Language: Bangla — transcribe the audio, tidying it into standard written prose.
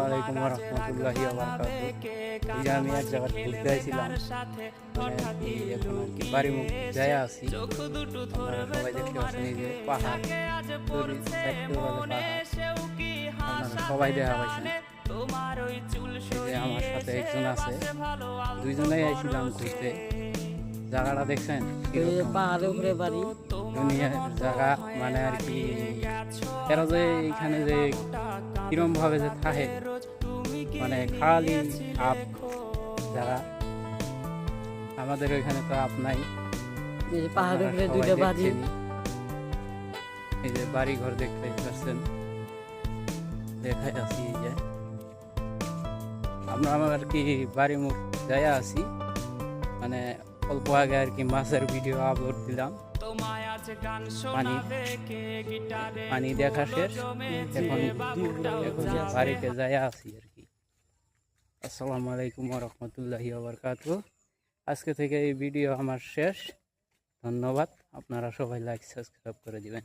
আলাইকুম রহমতুল্লাহি ওয়া বারাকাতুহু। এই যে আমি এক জায়গায় ঘুরতে আসছিলাম, মানে আর কি এখন আর কি বাড়ি মুখ যায় আছি। আপনারা সবাই দেখতে পাচ্ছেন এই যে পাহাড়, তৈরি দেখতে বলে পাহাড়, আপনারা সবাই দেখা পাইছেন। এই যে আমার সাথে একজন আছে, দুইজনেই আইছিলাম ঘুরতে। জায়গাটা দেখছেন পাহাড়ের উপরে বাড়ি, দুনিয়ার জায়গা, মানে আর কি এরা যে এইখানে যে কিরম ভাবে যে থাকে, মানে খালি আপ যারা, আমাদের ওইখানে তো আপ নাই। পাহাড়ের উপরে আপনারা দুইটা সবাই বাড়ি। দেখছেনই। এই যে বাড়ি ঘর দেখতে পাচ্ছেন, দেখাই আছি। এই যে আমরা আর কি বাড়ি মুখ যাইয়া আছি, মানে অল্প আগে আর কি মাছের ভিডিও আপলোড দিলাম। পানি পানি দেখা শেষ, এখন এখন বাড়িতে যাইয়া আছি আর কি। আসসালামু আলাইকুম ওয়া রাহমাতুল্লাহি ওয়া বারাকাতুহু। আজকে থেকে এই ভিডিও আমার শেষ। ধন্যবাদ, আপনারা সবাই লাইক সাবস্ক্রাইব করে দিবেন।